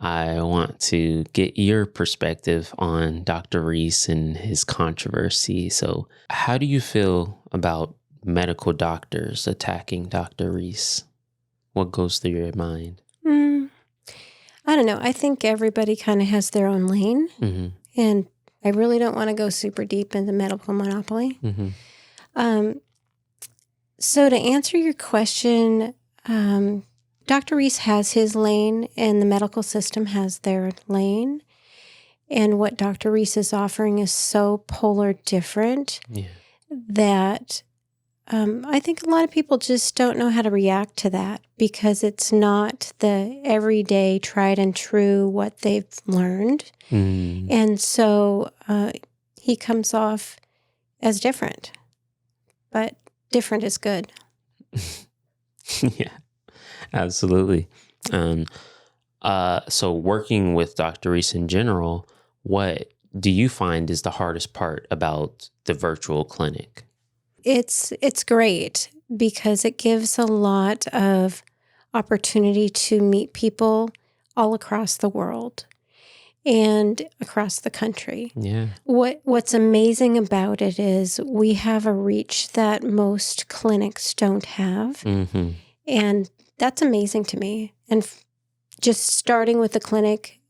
I want to get your perspective on Dr. Reese and his controversy. So, how do you feel about medical doctors attacking Dr. Reese? What goes through your mind? I don't know. I think everybody kind of has their own lane. Mm-hmm. And I really don't want to go super deep into medical monopoly. Mm-hmm. So to answer your question, Dr. Reese has his lane and the medical system has their lane. And what Dr. Reese is offering is so polar different that I think a lot of people just don't know how to react to that because it's not the everyday tried and true what they've learned. Mm. And so he comes off as different, but different is good. Yeah, absolutely. So working with Dr. Reese in general, what do you find is the hardest part about the virtual clinic? It's great because it gives a lot of opportunity to meet people all across the world and across the country. Yeah. What's amazing about it is we have a reach that most clinics don't have. Mm-hmm. And that's amazing to me. And just starting with the clinic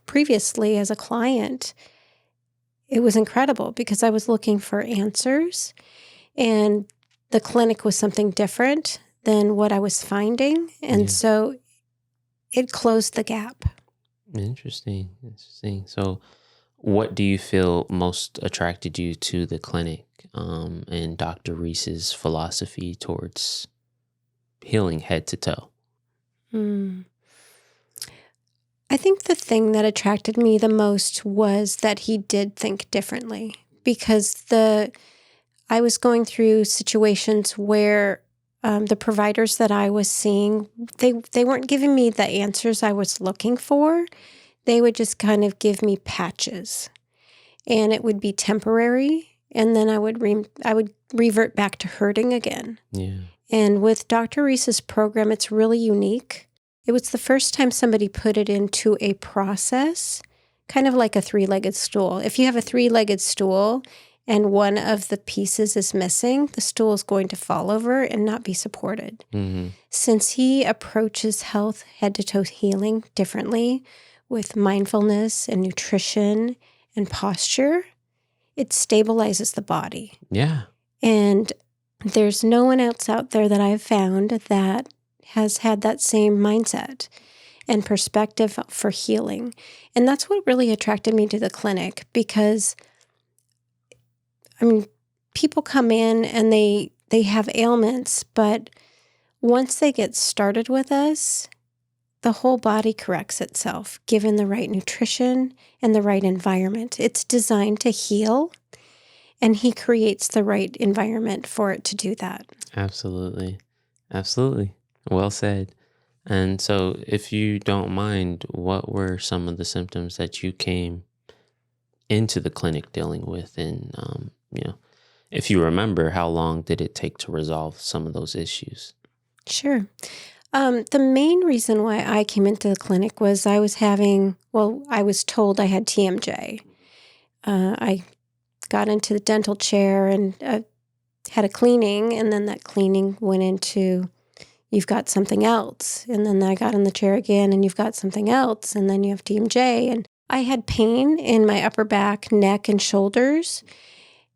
previously as a client, it was incredible because I was looking for answers. And the clinic was something different than what I was finding. And so it closed the gap. Interesting. So what do you feel most attracted you to the clinic and Dr. Reese's philosophy towards healing head to toe? I think the thing that attracted me the most was that he did think differently because I was going through situations where the providers that I was seeing, they weren't giving me the answers I was looking for. They would just kind of give me patches, and it would be temporary, and then I would revert back to hurting again. Yeah. And with Dr. Reese's program, it's really unique. It was the first time somebody put it into a process, kind of like a three-legged stool. If you have a three-legged stool and one of the pieces is missing, the stool is going to fall over and not be supported. Mm-hmm. Since he approaches health, head-to-toe healing differently with mindfulness and nutrition and posture, it stabilizes the body. Yeah. And there's no one else out there that I've found that has had that same mindset and perspective for healing. And that's what really attracted me to the clinic because people come in and they have ailments, but once they get started with us, the whole body corrects itself, given the right nutrition and the right environment. It's designed to heal, and he creates the right environment for it to do that. Absolutely. Absolutely. Well said. And so if you don't mind, what were some of the symptoms that you came into the clinic dealing with? And, if you remember, how long did it take to resolve some of those issues? Sure. The main reason why I came into the clinic was I was told I had TMJ. I got into the dental chair and had a cleaning, and then that cleaning went into, you've got something else. And then I got in the chair again, and you've got something else, and then you have TMJ. And I had pain in my upper back, neck, and shoulders,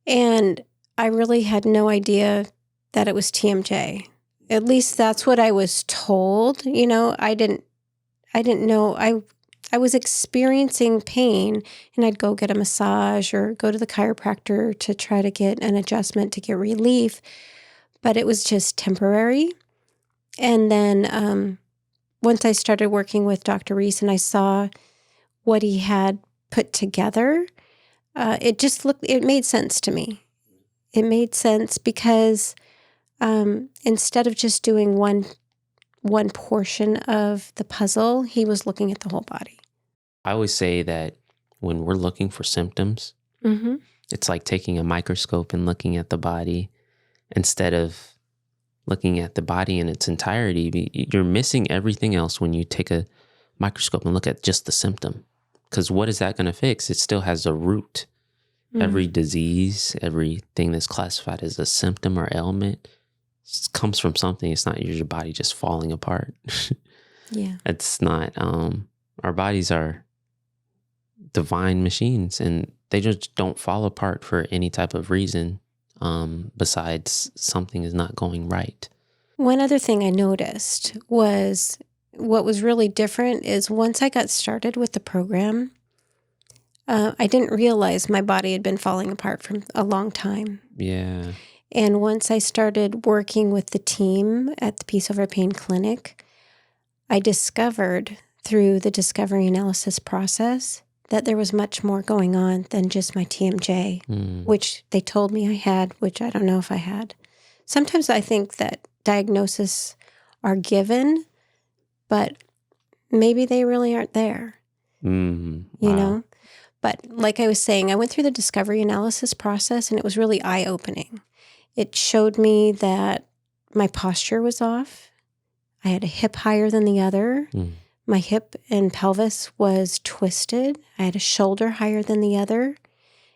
and I really had no idea that it was TMJ. At least that's what I was told. I didn't know. I was experiencing pain, and I'd go get a massage or go to the chiropractor to try to get an adjustment to get relief, but it was just temporary. And then once I started working with Dr. Reese and I saw what he had put together, it made sense to me. It made sense because instead of just doing one portion of the puzzle, he was looking at the whole body. I always say that when we're looking for symptoms, it's like taking a microscope and looking at the body instead of looking at the body in its entirety. You're missing everything else when you take a microscope and look at just the symptom. Because what is that going to fix? It still has a root. Every disease, everything that's classified as a symptom or ailment comes from something. It's not your body just falling apart. Yeah. It's not. Our bodies are divine machines, and they just don't fall apart for any type of reason besides something is not going right. One other thing I noticed was what was really different is once I got started with the program, I didn't realize my body had been falling apart for a long time. Yeah. And once I started working with the team at the Peace Over Pain Clinic, I discovered through the discovery analysis process that there was much more going on than just my TMJ, which they told me I had, which I don't know if I had. Sometimes I think that diagnoses are given, but maybe they really aren't there, Wow. you know? But like I was saying, I went through the discovery analysis process, and it was really eye-opening. It showed me that my posture was off. I had a hip higher than the other. My hip and pelvis was twisted. I had a shoulder higher than the other.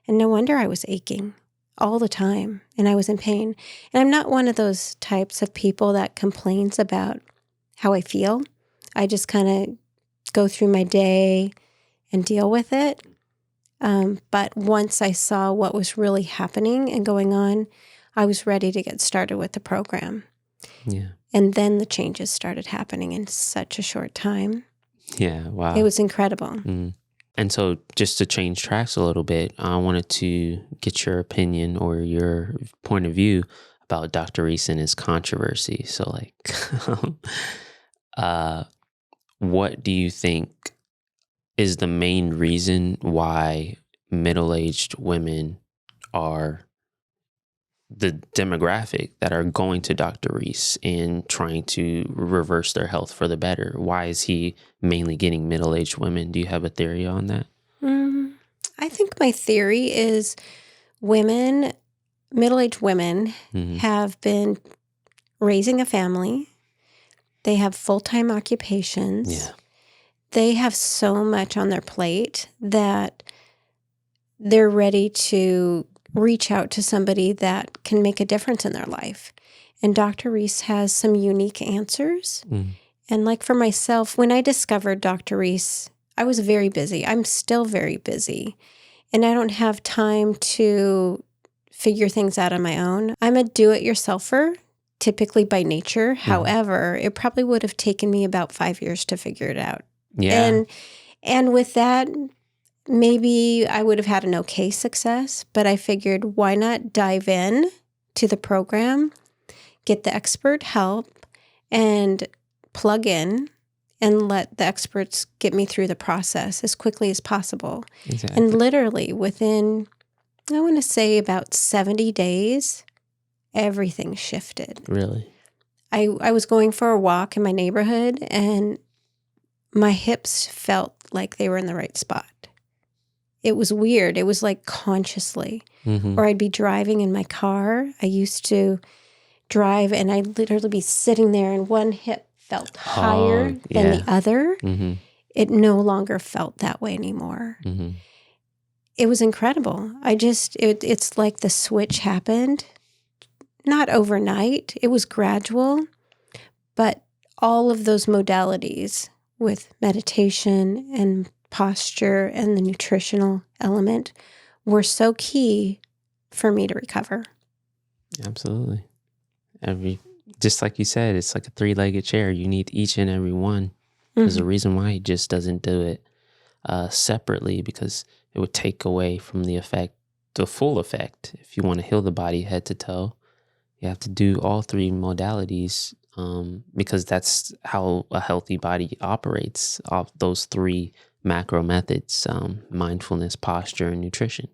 And no wonder I was aching all the time, and I was in pain. And I'm not one of those types of people that complains about how I feel. I just kind of go through my day and deal with it. But once I saw what was really happening and going on, I was ready to get started with the program. Yeah. And then the changes started happening in such a short time. Yeah. Wow. It was incredible. And so just to change tracks a little bit, I wanted to get your opinion or your point of view about Dr. Reese and his controversy. So what do you think is the main reason why middle-aged women are the demographic that are going to Dr. Reese and trying to reverse their health for the better? Why is he mainly getting middle-aged women? Do you have a theory on that? I think my theory is middle-aged women have been raising a family. They have full-time occupations. Yeah. They have so much on their plate that they're ready to reach out to somebody that can make a difference in their life. And Dr. Reese has some unique answers. And like for myself, when I discovered Dr. Reese, I was very busy. I'm still very busy. And I don't have time to figure things out on my own. I'm a do-it-yourselfer, typically by nature. However, it probably would have taken me about 5 years to figure it out. Yeah. And with that, maybe I would have had an okay success, but I figured why not dive in to the program, get the expert help, and plug in and let the experts get me through the process as quickly as possible. Exactly. And literally within, I want to say about 70 days, everything shifted. Really? I was going for a walk in my neighborhood, and my hips felt like they were in the right spot. It was weird. It was like consciously. Or I'd be driving in my car. I used to drive, and I'd literally be sitting there, and one hip felt higher than the other. It no longer felt that way anymore. It was incredible. It's like the switch happened. Not overnight. It was gradual. But all of those modalities with meditation and posture and the nutritional element were so key for me to recover. Absolutely. Just like you said, it's like a 3-legged chair. You need each and every one. There's a reason why he just doesn't do it separately, because it would take away from the full effect. If you want to heal the body head to toe, you have to do all 3 modalities, because that's how a healthy body operates, off those 3 macro methods: mindfulness, posture, and nutrition.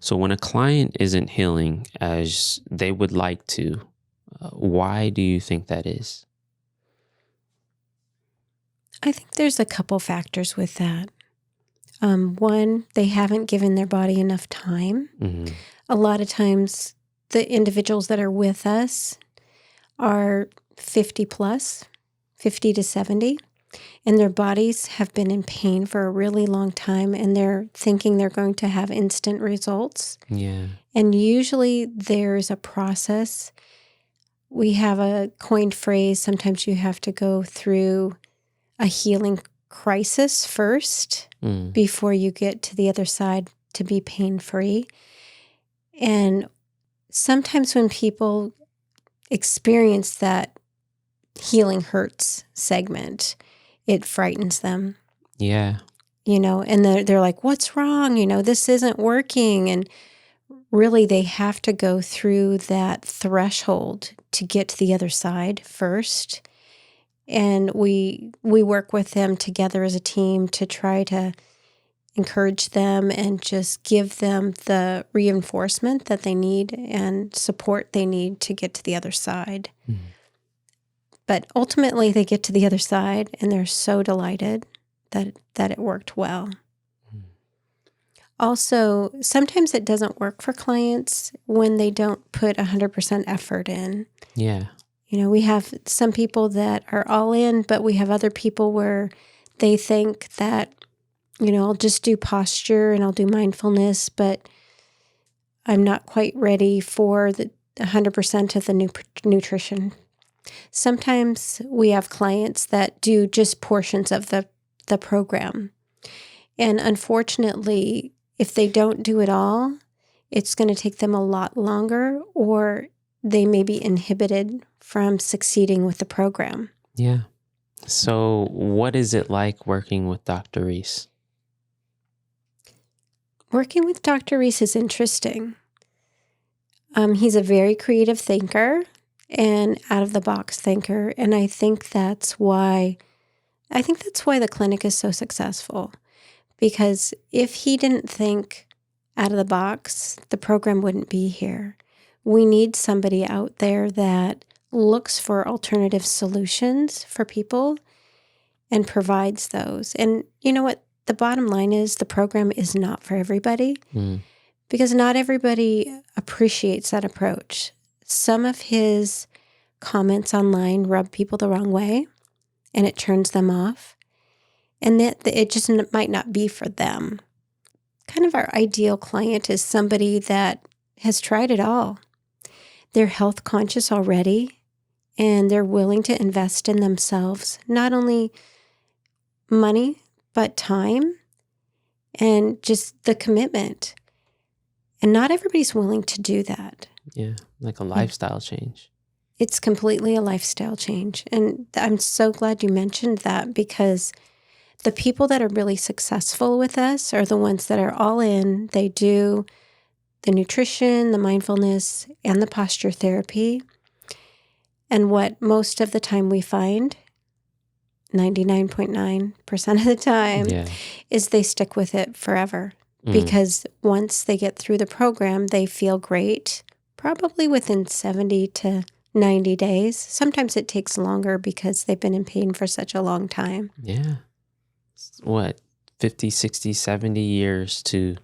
So when a client isn't healing as they would like to, why do you think that is? I think there's a couple factors with that. One, they haven't given their body enough time. A lot of times the individuals that are with us are 50 plus, 50 to 70. and their bodies have been in pain for a really long time, and they're thinking they're going to have instant results. Yeah. And usually there's a process. We have a coined phrase. Sometimes you have to go through a healing crisis first before you get to the other side to be pain-free. And sometimes when people experience that healing hurts segment, it frightens them. Yeah. And they're like, what's wrong? This isn't working. And really, they have to go through that threshold to get to the other side first. And we work with them together as a team to try to encourage them and just give them the reinforcement that they need and support they need to get to the other side. But ultimately, they get to the other side, and they're so delighted that it worked well. Also, sometimes it doesn't work for clients when they don't put 100% effort in. Yeah. We have some people that are all in, but we have other people where they think that, I'll just do posture and I'll do mindfulness, but I'm not quite ready for the 100% of the nutrition. Sometimes we have clients that do just portions of the program. And unfortunately, if they don't do it all, it's going to take them a lot longer, or they may be inhibited from succeeding with the program. Yeah. So what is it like working with Dr. Reese? Working with Dr. Reese is interesting. He's a very creative thinker and out-of-the-box thinker, and I think that's why the clinic is so successful. Because if he didn't think out of the box, the program wouldn't be here. We need somebody out there that looks for alternative solutions for people and provides those. And you know what? The bottom line is the program is not for everybody because not everybody appreciates that approach. Some of his comments online rub people the wrong way, and it turns them off. And that it just might not be for them. Kind of our ideal client is somebody that has tried it all. They're health conscious already, and they're willing to invest in themselves, not only money, but time and just the commitment. And not everybody's willing to do that. Yeah, like a lifestyle change. It's completely a lifestyle change. And I'm so glad you mentioned that, because the people that are really successful with us are the ones that are all in. They do the nutrition, the mindfulness, and the posture therapy. And what most of the time we find, 99.9% of the time, is they stick with it forever. Because once they get through the program, they feel great, probably within 70 to 90 days. Sometimes it takes longer because they've been in pain for such a long time. Yeah. What, 50, 60, 70 years to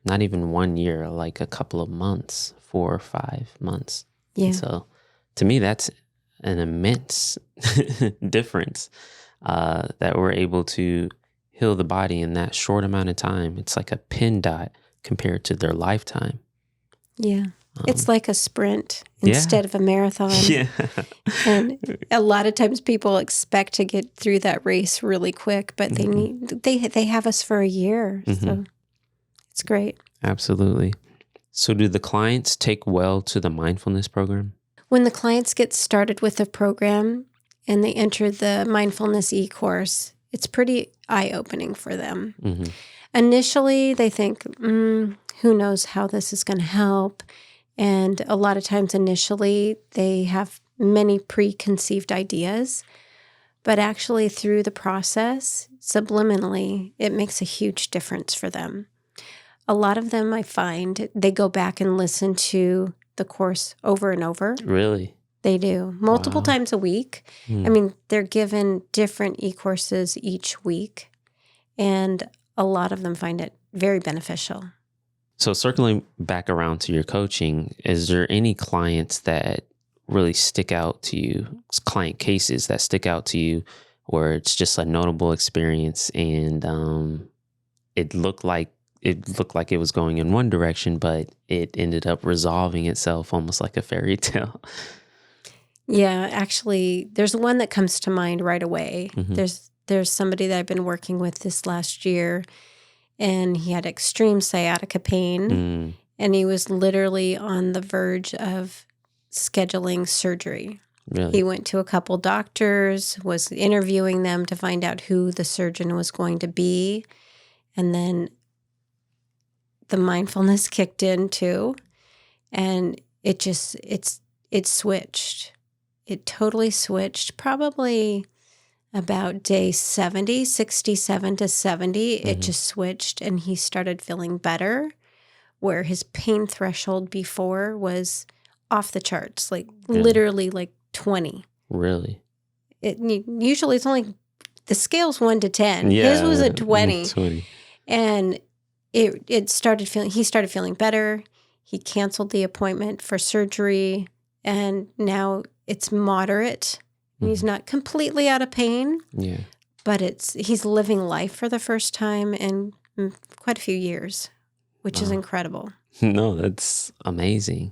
not even 1 year, like a couple of months, 4 or 5 months. Yeah. And so to me, that's an immense difference that we're able to heal the body in that short amount of time. It's like a pin dot compared to their lifetime. Yeah. It's like a sprint instead of a marathon. Yeah. And a lot of times people expect to get through that race really quick, but they have us for a year. So it's great. Absolutely. So do the clients take well to the mindfulness program? When the clients get started with the program and they enter the mindfulness e-course, it's pretty eye-opening for them. Initially, they think, who knows how this is going to help? And a lot of times initially, they have many preconceived ideas. But actually, through the process, subliminally, it makes a huge difference for them. A lot of them, I find, they go back and listen to the course over and over. Really? They do. Multiple times a week. I mean, they're given different e-courses each week. And a lot of them find it very beneficial. So circling back around to your coaching, is there any clients that really stick out to you, client cases that stick out to you where it's just a notable experience, and it looked like it was going in one direction, but it ended up resolving itself almost like a fairy tale. Yeah, actually, there's one that comes to mind right away. Mm-hmm. There's somebody that I've been working with this last year, and he had extreme sciatica pain, and he was literally on the verge of scheduling surgery. Really? He went to a couple doctors, was interviewing them to find out who the surgeon was going to be, and then the mindfulness kicked in too, and it switched. It totally switched. Probably about day 67 to 70, it just switched, and he started feeling better, where his pain threshold before was off the charts, like literally like 20. Really? Usually it's only, the scale's 1 to 10. Yeah, His was a 20. 20. And he started feeling better. He canceled the appointment for surgery, and now it's moderate. He's not completely out of pain. Yeah. But he's living life for the first time in quite a few years, which is incredible. No, that's amazing.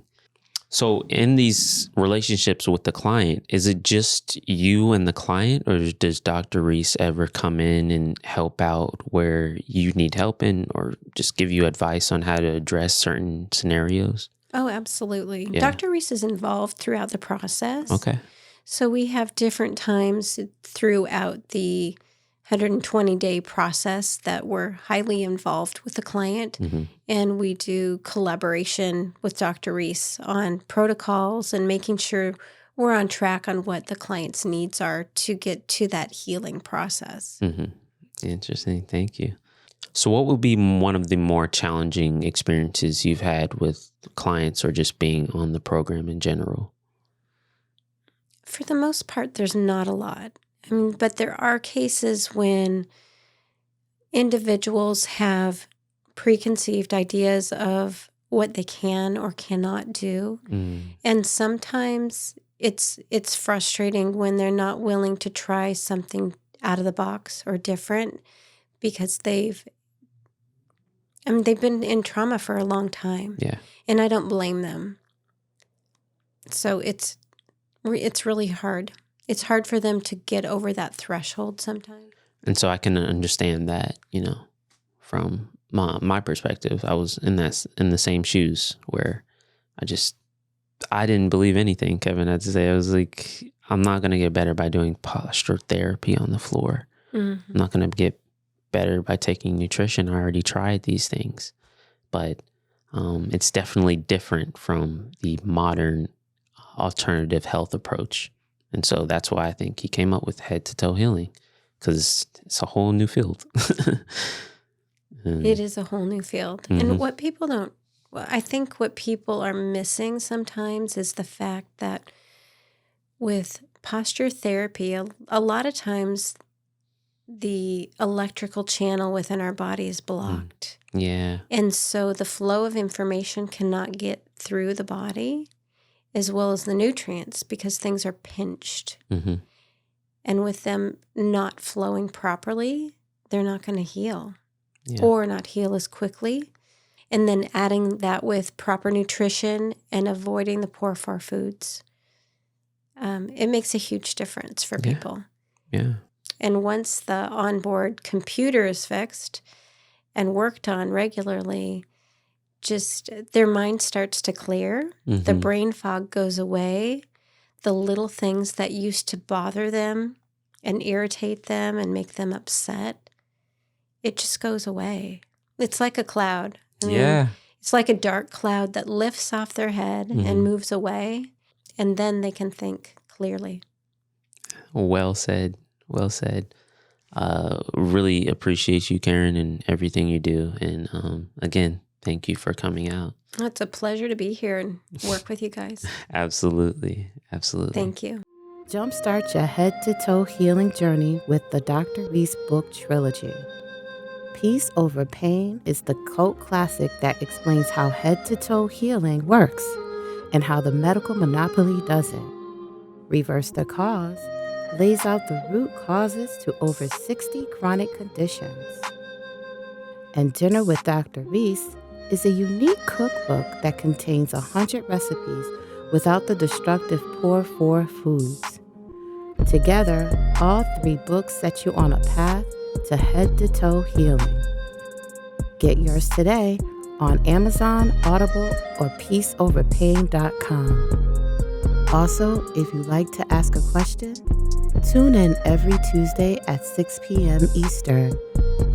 So in these relationships with the client, is it just you and the client, or does Dr. Reese ever come in and help out where you need help in, or just give you advice on how to address certain scenarios? Oh, absolutely. Yeah. Dr. Reese is involved throughout the process. Okay. So we have different times throughout the 120-day process that we're highly involved with the client, and we do collaboration with Dr. Reese on protocols and making sure we're on track on what the client's needs are to get to that healing process. Interesting. Thank you. So what would be one of the more challenging experiences you've had with clients or just being on the program in general? For the most part, there's not a lot. I mean, but there are cases when individuals have preconceived ideas of what they can or cannot do. And sometimes it's frustrating when they're not willing to try something out of the box or different, because they've been in trauma for a long time. Yeah. And I don't blame them. So it's really hard. It's hard for them to get over that threshold sometimes. And so I can understand that, from my perspective. I was in the same shoes where I didn't believe anything Kevin had to say. I was like, I'm not going to get better by doing posture therapy on the floor. I'm not going to get better by taking nutrition. I already tried these things. But it's definitely different from the modern alternative health approach. And so that's why I think he came up with head to toe healing, because it's a whole new field. It is a whole new field. And what people I think what people are missing sometimes is the fact that with posture therapy, a lot of times the electrical channel within our body is blocked. Yeah. And so the flow of information cannot get through the body, as well as the nutrients, because things are pinched. And with them not flowing properly, they're not going to heal, or not heal as quickly. And then adding that with proper nutrition and avoiding the poor far foods, it makes a huge difference for people. Yeah. And once the onboard computer is fixed and worked on regularly, just their mind starts to clear. The brain fog goes away. The little things that used to bother them and irritate them and make them upset, it just goes away. It's like a cloud. I mean, it's like a dark cloud that lifts off their head and moves away, and then they can think clearly. Well said. Well said. Really appreciate you, Karen, and everything you do. And again, thank you for coming out. It's a pleasure to be here and work with you guys. Absolutely. Absolutely. Thank you. Jumpstart your head-to-toe healing journey with the Dr. Reese book trilogy. Peace Over Pain is the cult classic that explains how head-to-toe healing works and how the medical monopoly doesn't. Reverse the Cause lays out the root causes to over 60 chronic conditions. And Dinner with Dr. Reese is a unique cookbook that contains 100 recipes without the destructive poor for foods. Together, all 3 books set you on a path to head-to-toe healing. Get yours today on Amazon, Audible, or peaceoverpain.com. Also, if you'd like to ask a question, tune in every Tuesday at 6 p.m. Eastern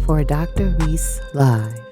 for Dr. Reese Live.